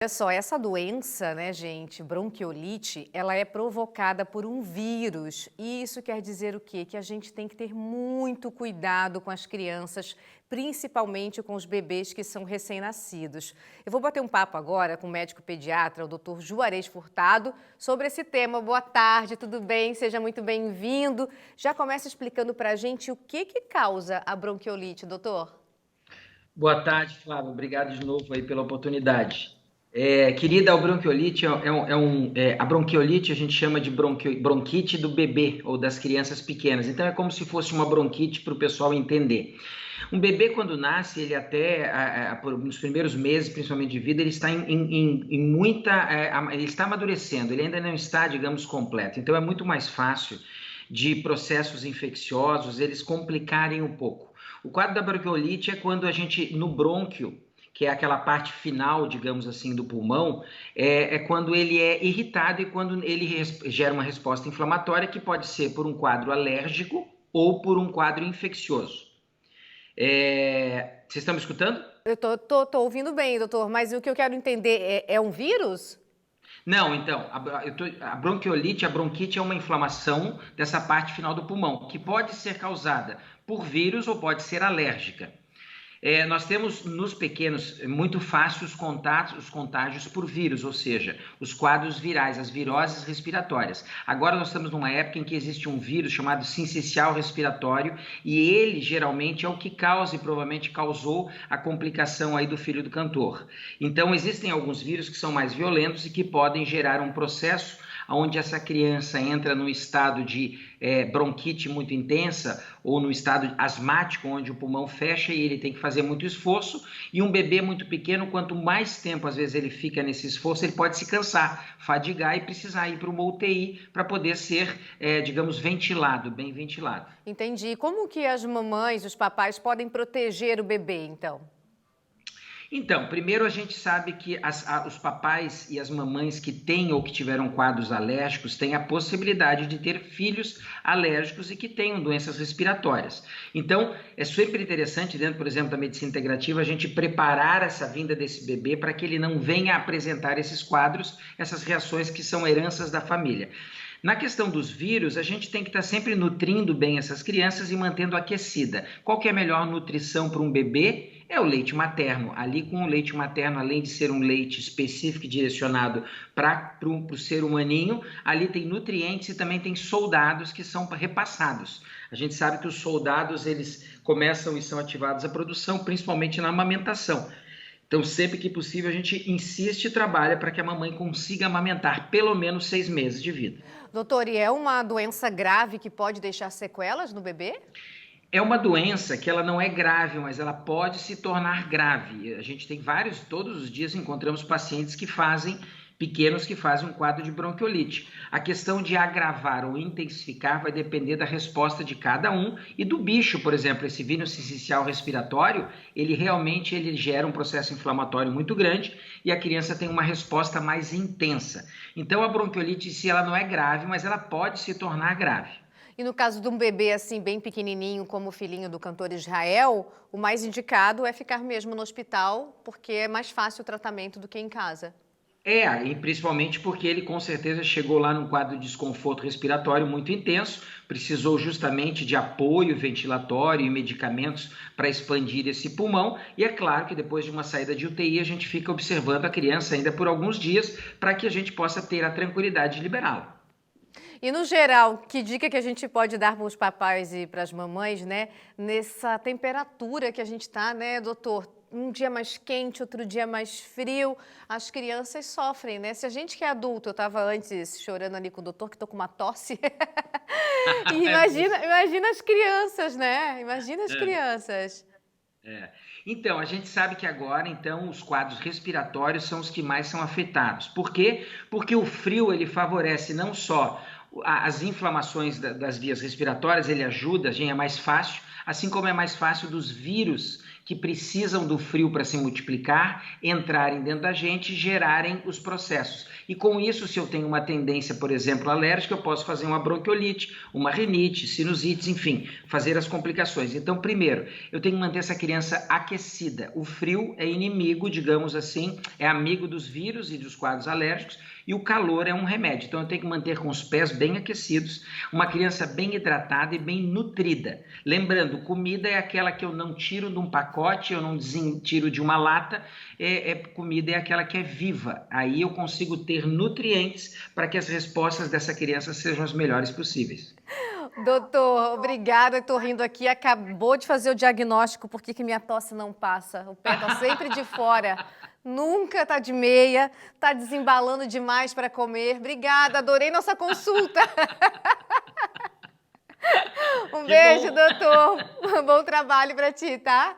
Olha só, essa doença, né, gente, bronquiolite, ela é provocada por um vírus. E isso quer dizer o quê? Que a gente tem que ter muito cuidado com as crianças, principalmente com os bebês que são recém-nascidos. Eu vou bater um papo agora com o médico pediatra, o Dr. Juarez Furtado, sobre esse tema. Boa tarde, tudo bem? Seja muito bem-vindo. Já começa explicando pra gente o que causa a bronquiolite, doutor? Boa tarde, Flávio. Obrigado de novo aí pela oportunidade. Querida, a bronquiolite a bronquiolite a gente chama de bronquite do bebê ou das crianças pequenas. Então é como se fosse uma bronquite para o pessoal entender. Um bebê quando nasce, ele até nos primeiros meses, principalmente de vida, ele está ele está amadurecendo. Ele ainda não está, digamos, completo. Então é muito mais fácil de processos infecciosos eles complicarem um pouco. O quadro da bronquiolite é quando a gente, no brônquio, que é aquela parte final, digamos assim, do pulmão, é quando ele é irritado e quando ele gera uma resposta inflamatória que pode ser por um quadro alérgico ou por um quadro infeccioso. Vocês estão me escutando? Eu tô ouvindo bem, doutor, mas o que eu quero entender é um vírus? Não, então, a bronquiolite, a bronquite é uma inflamação dessa parte final do pulmão, que pode ser causada por vírus ou pode ser alérgica. Nós temos nos pequenos muito fácil os contágios por vírus, ou seja, os quadros virais, as viroses respiratórias. Agora nós estamos numa época em que existe um vírus chamado sincicial respiratório e ele geralmente é o que causa e provavelmente causou a complicação aí do filho do cantor. Então existem alguns vírus que são mais violentos e que podem gerar um processo onde essa criança entra num estado de bronquite muito intensa ou no estado asmático, onde o pulmão fecha e ele tem que fazer muito esforço. E um bebê muito pequeno, quanto mais tempo às vezes ele fica nesse esforço, ele pode se cansar, fadigar e precisar ir para uma UTI para poder ser, digamos, ventilado, bem ventilado. Entendi. Como que as mamães, os papais podem proteger o bebê, então? Então, primeiro a gente sabe que os papais e as mamães que têm ou que tiveram quadros alérgicos têm a possibilidade de ter filhos alérgicos e que tenham doenças respiratórias. Então, é super interessante, dentro, por exemplo, da medicina integrativa, a gente preparar essa vinda desse bebê para que ele não venha apresentar esses quadros, essas reações que são heranças da família. Na questão dos vírus, a gente tem que estar sempre nutrindo bem essas crianças e mantendo aquecida. Qual que é a melhor nutrição para um bebê? É o leite materno. Ali com o leite materno, além de ser um leite específico e direcionado para o ser humaninho, ali tem nutrientes e também tem soldados que são repassados. A gente sabe que os soldados, eles começam e são ativados a produção, principalmente na amamentação. Então, sempre que possível, a gente insiste e trabalha para que a mamãe consiga amamentar pelo menos 6 meses de vida. Doutor, e é uma doença grave que pode deixar sequelas no bebê? É uma doença que ela não é grave, mas ela pode se tornar grave. A gente tem todos os dias encontramos pacientes pequenos que fazem um quadro de bronquiolite. A questão de agravar ou intensificar vai depender da resposta de cada um e do bicho, por exemplo, esse vírus sincicial respiratório, ele gera um processo inflamatório muito grande e a criança tem uma resposta mais intensa. Então a bronquiolite em si ela não é grave, mas ela pode se tornar grave. E no caso de um bebê assim bem pequenininho, como o filhinho do cantor Israel, o mais indicado é ficar mesmo no hospital, porque é mais fácil o tratamento do que em casa. E principalmente porque ele com certeza chegou lá num quadro de desconforto respiratório muito intenso, precisou justamente de apoio ventilatório e medicamentos para expandir esse pulmão, e é claro que depois de uma saída de UTI a gente fica observando a criança ainda por alguns dias para que a gente possa ter a tranquilidade de liberá-la. E no geral, que dica que a gente pode dar para os papais e para as mamães, né? Nessa temperatura que a gente está, né, doutor? Um dia mais quente, outro dia mais frio, as crianças sofrem, né? Se a gente que é adulto, eu estava antes chorando ali com o doutor, que estou com uma tosse. E imagina as crianças, né? Imagina as É. crianças. É. Então, a gente sabe que agora, então, os quadros respiratórios são os que mais são afetados. Por quê? Porque o frio, ele favorece não só as inflamações das vias respiratórias, ele ajuda, a gente é mais fácil, assim como é mais fácil dos vírus que precisam do frio para se multiplicar, entrarem dentro da gente e gerarem os processos. E com isso, se eu tenho uma tendência, por exemplo, alérgica, eu posso fazer uma bronquiolite, uma rinite, sinusites, enfim, fazer as complicações. Então, primeiro, eu tenho que manter essa criança aquecida. O frio é inimigo, digamos assim, é amigo dos vírus e dos quadros alérgicos, e o calor é um remédio. Então, eu tenho que manter com os pés bem aquecidos, uma criança bem hidratada e bem nutrida. Lembrando, comida é aquela que eu não tiro de um pacote, eu não tiro de uma lata, comida é aquela que é viva. Aí eu consigo ter nutrientes para que as respostas dessa criança sejam as melhores possíveis. Doutor, obrigada, estou rindo aqui. Acabou de fazer o diagnóstico por que minha tosse não passa. O pé está sempre de fora, nunca está de meia, está desembalando demais para comer. Obrigada, adorei nossa consulta. Um beijo, doutor. Bom trabalho para ti, tá?